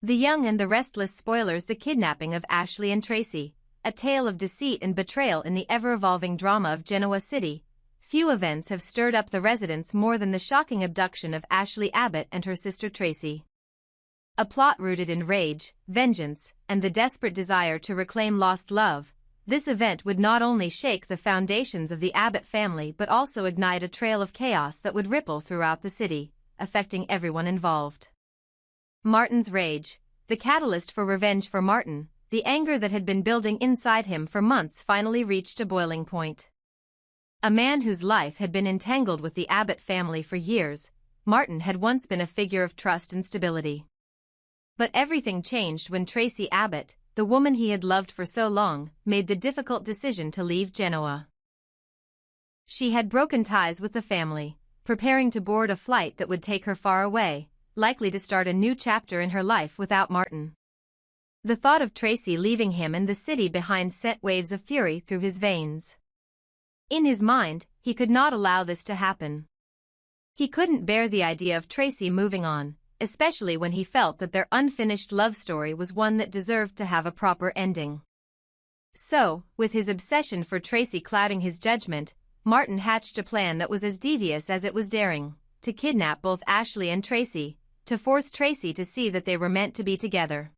The Young and the Restless spoilers the kidnapping of Ashley and Traci, a tale of deceit and betrayal in the ever-evolving drama of Genoa City. Few events have stirred up the residents more than the shocking abduction of Ashley Abbott and her sister Traci. A plot rooted in rage, vengeance, and the desperate desire to reclaim lost love, this event would not only shake the foundations of the Abbott family but also ignite a trail of chaos that would ripple throughout the city, affecting everyone involved. Martin's rage, the catalyst for revenge for Martin, the anger that had been building inside him for months finally reached a boiling point. A man whose life had been entangled with the Abbott family for years, Martin had once been a figure of trust and stability. But everything changed when Traci Abbott, the woman he had loved for so long, made the difficult decision to leave Genoa. She had broken ties with the family, preparing to board a flight that would take her far away, likely to start a new chapter in her life without Martin. The thought of Traci leaving him and the city behind sent waves of fury through his veins. In his mind, he could not allow this to happen. He couldn't bear the idea of Traci moving on, especially when he felt that their unfinished love story was one that deserved to have a proper ending. So, with his obsession for Traci clouding his judgment, Martin hatched a plan that was as devious as it was daring: to kidnap both Ashley and Traci, to force Traci to see that they were meant to be together.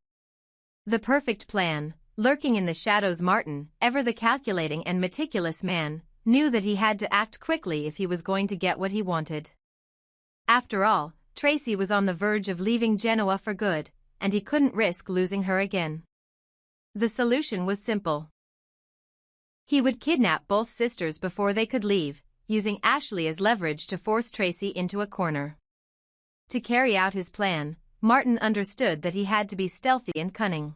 The perfect plan. Lurking in the shadows, Martin, ever the calculating and meticulous man, knew that he had to act quickly if he was going to get what he wanted. After all, Traci was on the verge of leaving Genoa for good, and he couldn't risk losing her again. The solution was simple. He would kidnap both sisters before they could leave, using Ashley as leverage to force Traci into a corner. To carry out his plan, Martin understood that he had to be stealthy and cunning.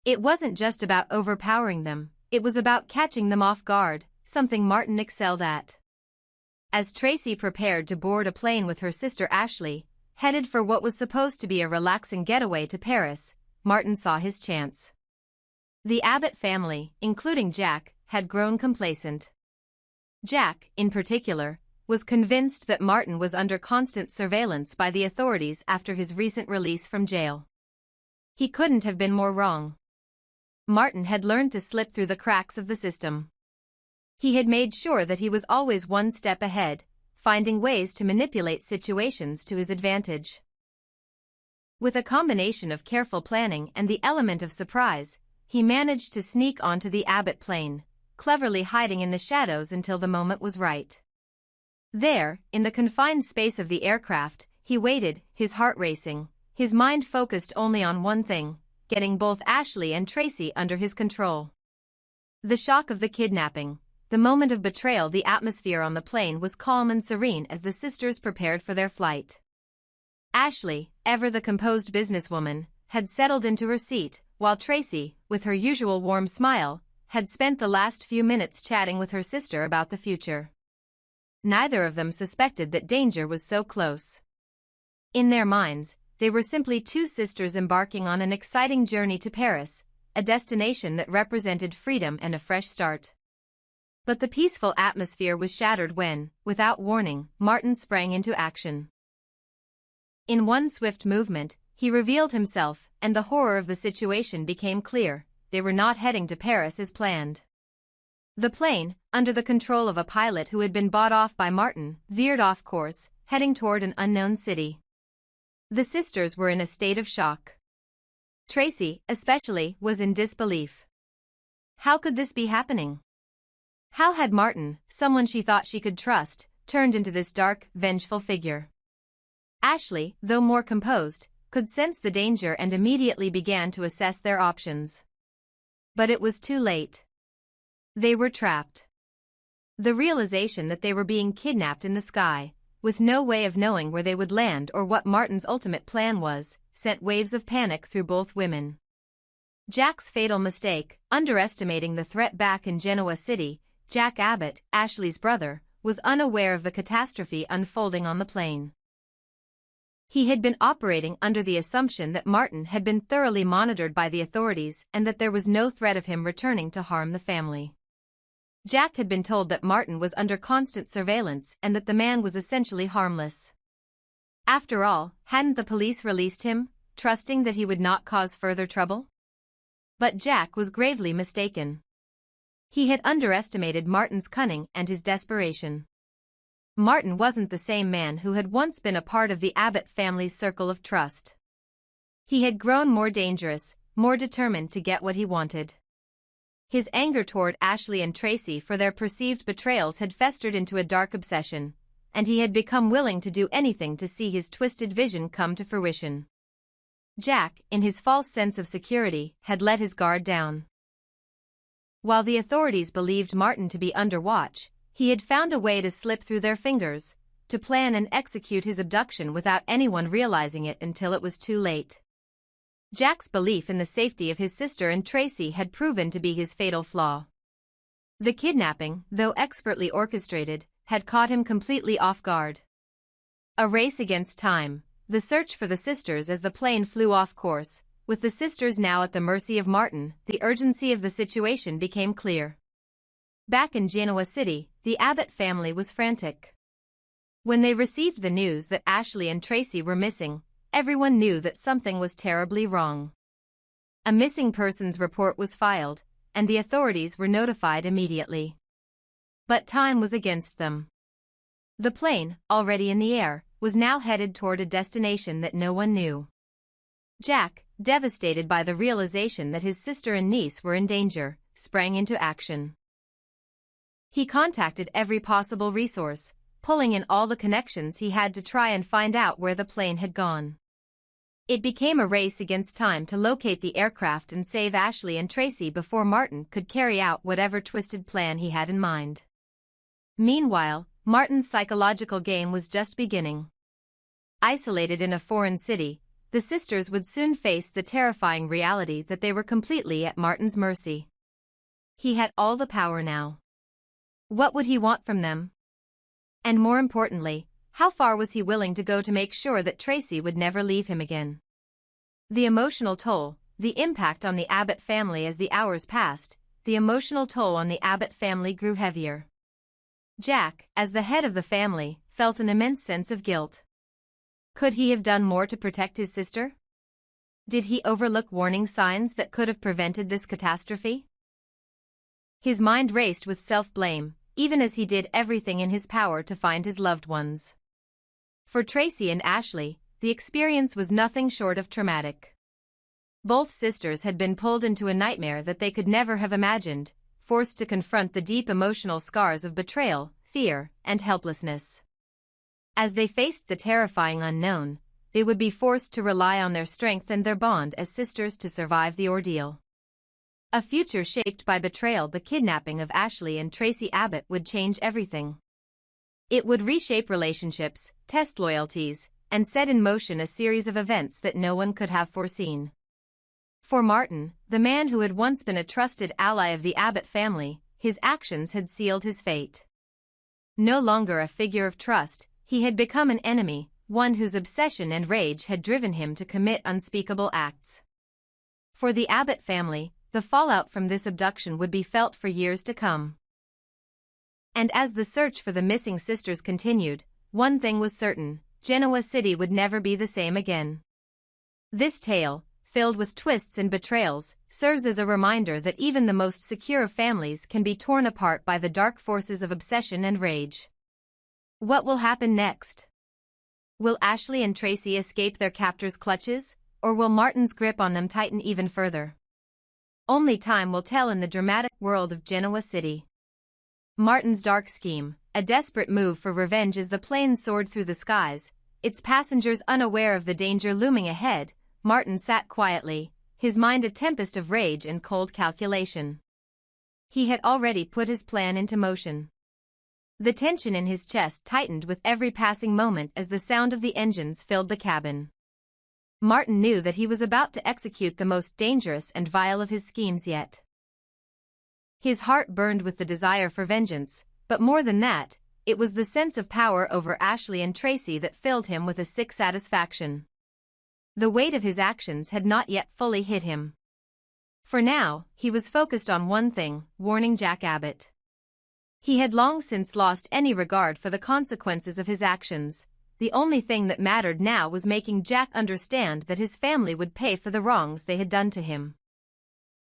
It wasn't just about overpowering them, it was about catching them off guard, something Martin excelled at. As Traci prepared to board a plane with her sister Ashley, headed for what was supposed to be a relaxing getaway to Paris, Martin saw his chance. The Abbott family, including Jack, had grown complacent. Jack, in particular, was convinced that Martin was under constant surveillance by the authorities after his recent release from jail. He couldn't have been more wrong. Martin had learned to slip through the cracks of the system. He had made sure that he was always one step ahead, finding ways to manipulate situations to his advantage. With a combination of careful planning and the element of surprise, he managed to sneak onto the Abbott plane, cleverly hiding in the shadows until the moment was right. There, in the confined space of the aircraft, he waited, his heart racing, his mind focused only on one thing: getting both Ashley and Traci under his control. The shock of the kidnapping, the moment of betrayal. The atmosphere on the plane was calm and serene as the sisters prepared for their flight. Ashley, ever the composed businesswoman, had settled into her seat, while Traci, with her usual warm smile, had spent the last few minutes chatting with her sister about the future. Neither of them suspected that danger was so close. In their minds, they were simply two sisters embarking on an exciting journey to Paris, a destination that represented freedom and a fresh start. But the peaceful atmosphere was shattered when, without warning, Martin sprang into action. In one swift movement, he revealed himself, and the horror of the situation became clear: they were not heading to Paris as planned. The plane, under the control of a pilot who had been bought off by Martin, veered off course, heading toward an unknown city. The sisters were in a state of shock. Traci, especially, was in disbelief. How could this be happening? How had Martin, someone she thought she could trust, turned into this dark, vengeful figure? Ashley, though more composed, could sense the danger and immediately began to assess their options. But it was too late. They were trapped. The realization that they were being kidnapped in the sky, with no way of knowing where they would land or what Martin's ultimate plan was, sent waves of panic through both women. Jack's fatal mistake, underestimating the threat back in Genoa City. Jack Abbott, Ashley's brother, was unaware of the catastrophe unfolding on the plane. He had been operating under the assumption that Martin had been thoroughly monitored by the authorities and that there was no threat of him returning to harm the family. Jack had been told that Martin was under constant surveillance and that the man was essentially harmless. After all, hadn't the police released him? trusting that he would not cause further trouble? But Jack was gravely mistaken. He had underestimated Martin's cunning and his desperation. Martin wasn't the same man who had once been a part of the Abbott family's circle of trust. He had grown more dangerous, more determined to get what he wanted. His anger toward Ashley and Traci for their perceived betrayals had festered into a dark obsession, and he had become willing to do anything to see his twisted vision come to fruition. Jack, in his false sense of security, had let his guard down. While the authorities believed Martin to be under watch, he had found a way to slip through their fingers, to plan and execute his abduction without anyone realizing it until it was too late. Jack's belief in the safety of his sister and Traci had proven to be his fatal flaw. The kidnapping, though expertly orchestrated, had caught him completely off guard. A race against time, the search for the sisters as the plane flew off course, with the sisters now at the mercy of Martin, the urgency of the situation became clear. Back in Genoa City, the Abbott family was frantic. When they received the news that Ashley and Traci were missing, everyone knew that something was terribly wrong. A missing persons report was filed, and the authorities were notified immediately. But time was against them. The plane, already in the air, was now headed toward a destination that no one knew. Jack, devastated by the realization that his sister and niece were in danger, sprang into action. He contacted every possible resource, pulling in all the connections he had to try and find out where the plane had gone. It became a race against time to locate the aircraft and save Ashley and Traci before Martin could carry out whatever twisted plan he had in mind. Meanwhile, Martin's psychological game was just beginning. Isolated in a foreign city, the sisters would soon face the terrifying reality that they were completely at Martin's mercy. He had all the power now. What would he want from them? And more importantly, how far was he willing to go to make sure that Traci would never leave him again? The emotional toll, the impact on the Abbott family as the hours passed, the emotional toll on the Abbott family grew heavier. Jack, as the head of the family, felt an immense sense of guilt. Could he have done more to protect his sister? Did he overlook warning signs that could have prevented this catastrophe? His mind raced with self-blame, even as he did everything in his power to find his loved ones. For Traci and Ashley, the experience was nothing short of traumatic. Both sisters had been pulled into a nightmare that they could never have imagined, forced to confront the deep emotional scars of betrayal, fear, and helplessness. As they faced the terrifying unknown, they would be forced to rely on their strength and their bond as sisters to survive the ordeal. A future shaped by betrayal. The kidnapping of Ashley and Traci Abbott would change everything. It would reshape relationships, test loyalties, and set in motion a series of events that no one could have foreseen. For Martin, the man who had once been a trusted ally of the Abbott family, his actions had sealed his fate. No longer a figure of trust, he had become an enemy, one whose obsession and rage had driven him to commit unspeakable acts. For the Abbott family, the fallout from this abduction would be felt for years to come. And as the search for the missing sisters continued, one thing was certain: Genoa City would never be the same again. This tale, filled with twists and betrayals, serves as a reminder that even the most secure of families can be torn apart by the dark forces of obsession and rage. What will happen next? Will Ashley and Traci escape their captors' clutches, or will Martin's grip on them tighten even further? Only time will tell in the dramatic world of Genoa City. Martin's dark scheme, a desperate move for revenge as the plane soared through the skies, its passengers unaware of the danger looming ahead. Martin sat quietly, his mind a tempest of rage and cold calculation. He had already put his plan into motion. The tension in his chest tightened with every passing moment as the sound of the engines filled the cabin. Martin knew that he was about to execute the most dangerous and vile of his schemes yet. His heart burned with the desire for vengeance, but more than that, it was the sense of power over Ashley and Traci that filled him with a sick satisfaction. The weight of his actions had not yet fully hit him. For now, he was focused on one thing: warning Jack Abbott. He had long since lost any regard for the consequences of his actions, the only thing that mattered now was making Jack understand that his family would pay for the wrongs they had done to him.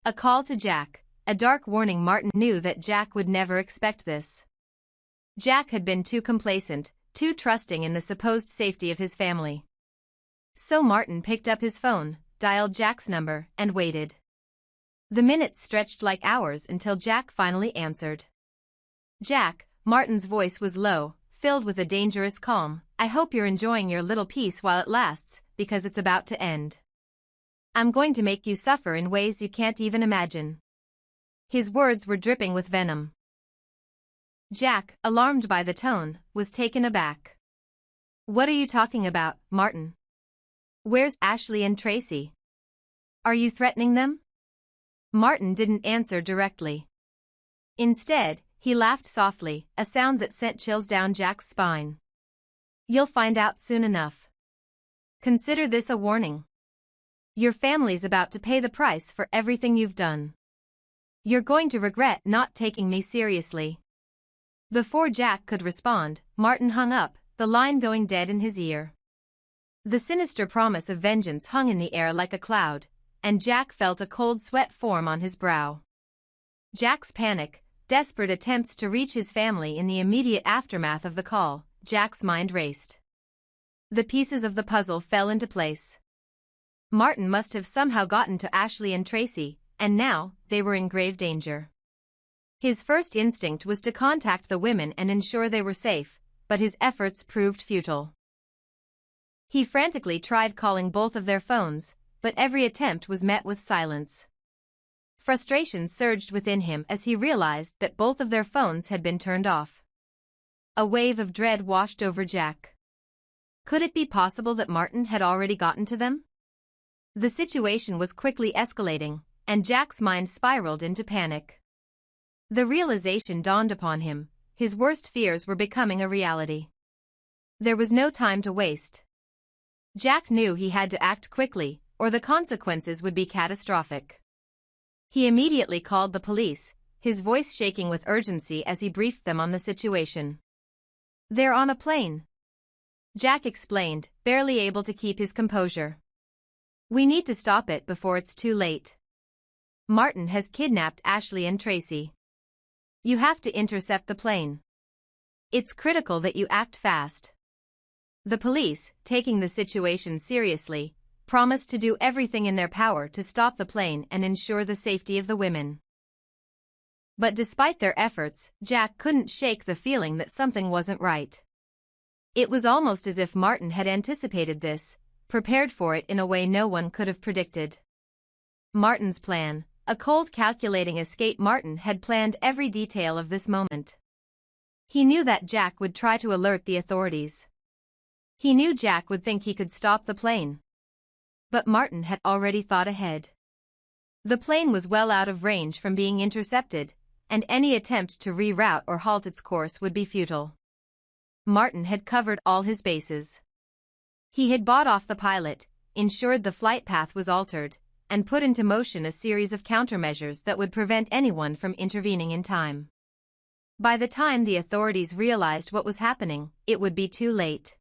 A call to Jack, a dark warning. Martin knew that Jack would never expect this. Jack had been too complacent, too trusting in the supposed safety of his family. So Martin picked up his phone, dialed Jack's number, and waited. The minutes stretched like hours until Jack finally answered. "Jack," Martin's voice was low, filled with a dangerous calm. "I hope you're enjoying your little peace while it lasts, because it's about to end. I'm going to make you suffer in ways you can't even imagine." His words were dripping with venom. Jack, alarmed by the tone, was taken aback. "What are you talking about, Martin? Where's Ashley and Traci? Are you threatening them?" Martin didn't answer directly. Instead, he laughed softly, a sound that sent chills down Jack's spine. "You'll find out soon enough. Consider this a warning. Your family's about to pay the price for everything you've done. You're going to regret not taking me seriously." Before Jack could respond, Martin hung up, the line going dead in his ear. The sinister promise of vengeance hung in the air like a cloud, and Jack felt a cold sweat form on his brow. Jack's panic, desperate attempts to reach his family in the immediate aftermath of the call, Jack's mind raced. The pieces of the puzzle fell into place. Martin must have somehow gotten to Ashley and Traci, and now, they were in grave danger. His first instinct was to contact the women and ensure they were safe, but his efforts proved futile. He frantically tried calling both of their phones, but every attempt was met with silence. Frustration surged within him as he realized that both of their phones had been turned off. A wave of dread washed over Jack. Could it be possible that Martin had already gotten to them? The situation was quickly escalating, and Jack's mind spiraled into panic. The realization dawned upon him: his worst fears were becoming a reality. There was no time to waste. Jack knew he had to act quickly, or the consequences would be catastrophic. He immediately called the police, his voice shaking with urgency as he briefed them on the situation. "They're on a plane," Jack explained, barely able to keep his composure. "We need to stop it before it's too late. Martin has kidnapped Ashley and Traci. You have to intercept the plane. It's critical that you act fast." The police, taking the situation seriously, promised to do everything in their power to stop the plane and ensure the safety of the women. But despite their efforts, Jack couldn't shake the feeling that something wasn't right. It was almost as if Martin had anticipated this, prepared for it in a way no one could have predicted. Martin's plan, a cold calculating escape. Martin had planned every detail of this moment. He knew that Jack would try to alert the authorities. He knew Jack would think he could stop the plane. But Martin had already thought ahead. The plane was well out of range from being intercepted, and any attempt to reroute or halt its course would be futile. Martin had covered all his bases. He had bought off the pilot, ensured the flight path was altered, and put into motion a series of countermeasures that would prevent anyone from intervening in time. By the time the authorities realized what was happening, it would be too late.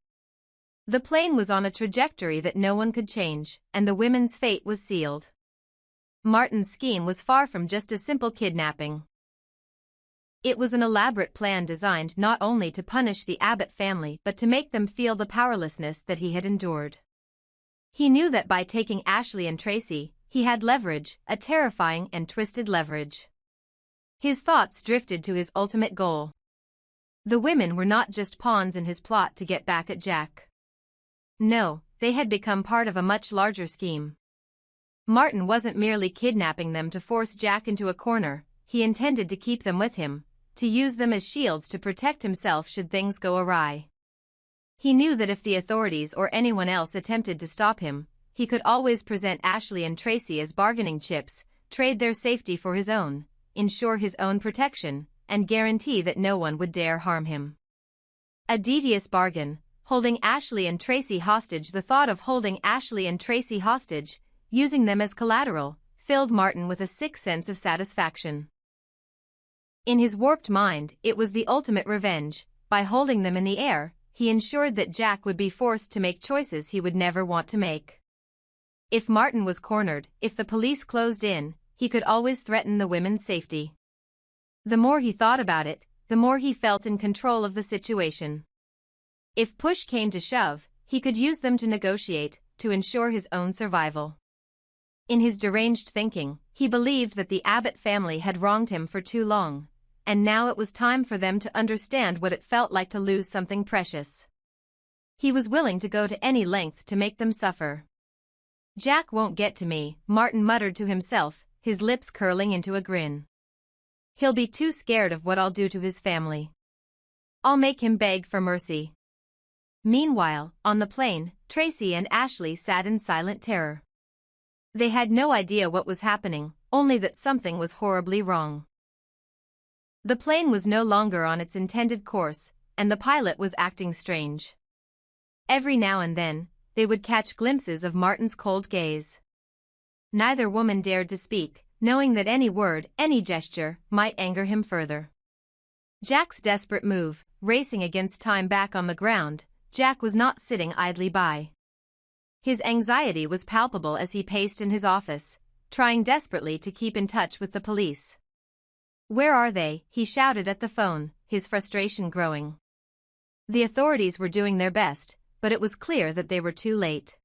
The plane was on a trajectory that no one could change, and the women's fate was sealed. Martin's scheme was far from just a simple kidnapping. It was an elaborate plan designed not only to punish the Abbott family but to make them feel the powerlessness that he had endured. He knew that by taking Ashley and Traci, he had leverage, a terrifying and twisted leverage. His thoughts drifted to his ultimate goal. The women were not just pawns in his plot to get back at Jack. No, they had become part of a much larger scheme. Martin wasn't merely kidnapping them to force Jack into a corner, he intended to keep them with him, to use them as shields to protect himself should things go awry. He knew that if the authorities or anyone else attempted to stop him, he could always present Ashley and Traci as bargaining chips, trade their safety for his own, ensure his own protection, and guarantee that no one would dare harm him. A devious bargain, holding Ashley and Traci hostage. The thought of holding Ashley and Traci hostage, using them as collateral, filled Martin with a sick sense of satisfaction. In his warped mind, it was the ultimate revenge. By holding them in the air, he he ensured that Jack would be forced to make choices he would never want to make. If Martin was cornered, if the police closed in, he could always threaten the women's safety. The more he thought about it, the more he felt in control of the situation. If push came to shove, he could use them to negotiate, to ensure his own survival. In his deranged thinking, he believed that the Abbott family had wronged him for too long, and now it was time for them to understand what it felt like to lose something precious. He was willing to go to any length to make them suffer. "Jack won't get to me," Martin muttered to himself, his lips curling into a grin. "He'll be too scared of what I'll do to his family. I'll make him beg for mercy." Meanwhile, on the plane, Traci and Ashley sat in silent terror. They had no idea what was happening, only that something was horribly wrong. The plane was no longer on its intended course, and the pilot was acting strange. Every now and then, they would catch glimpses of Martin's cold gaze. Neither woman dared to speak, knowing that any word, any gesture, might anger him further. Jack's desperate move, racing against time back on the ground, Jack was not sitting idly by. His anxiety was palpable as he paced in his office, trying desperately to keep in touch with the police. "Where are they?" he shouted at the phone, his frustration growing. The authorities were doing their best, but it was clear that they were too late.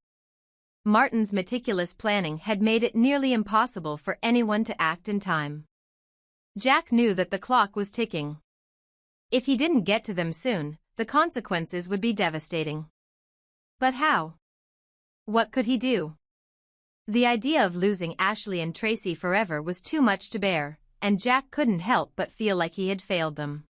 Martin's meticulous planning had made it nearly impossible for anyone to act in time. Jack knew that the clock was ticking. If he didn't get to them soon, the consequences would be devastating. But how? What could he do? The idea of losing Ashley and Traci forever was too much to bear, and Jack couldn't help but feel like he had failed them.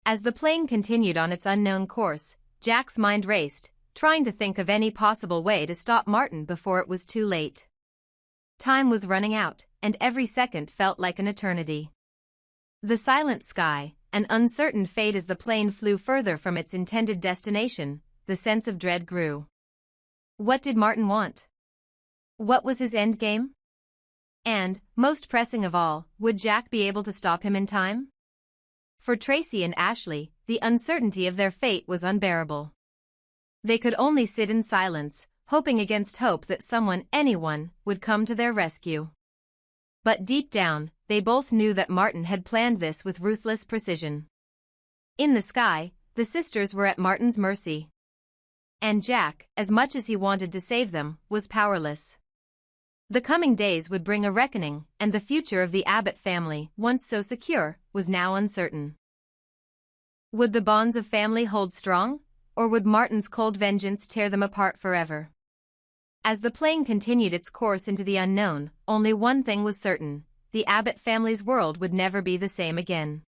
As the plane continued on its unknown course, Jack's mind raced, trying to think of any possible way to stop Martin before it was too late. Time was running out, and every second felt like an eternity. The silent sky, an uncertain fate as the plane flew further from its intended destination, the sense of dread grew. What did Martin want? What was his endgame? And, most pressing of all, would Jack be able to stop him in time? For Traci and Ashley, the uncertainty of their fate was unbearable. They could only sit in silence, hoping against hope that someone, anyone, would come to their rescue. But deep down, they both knew that Martin had planned this with ruthless precision. In the sky, the sisters were at Martin's mercy. And Jack, as much as he wanted to save them, was powerless. The coming days would bring a reckoning, and the future of the Abbott family, once so secure, was now uncertain. Would the bonds of family hold strong, or would Martin's cold vengeance tear them apart forever? As the plane continued its course into the unknown, only one thing was certain: the Abbott family's world would never be the same again.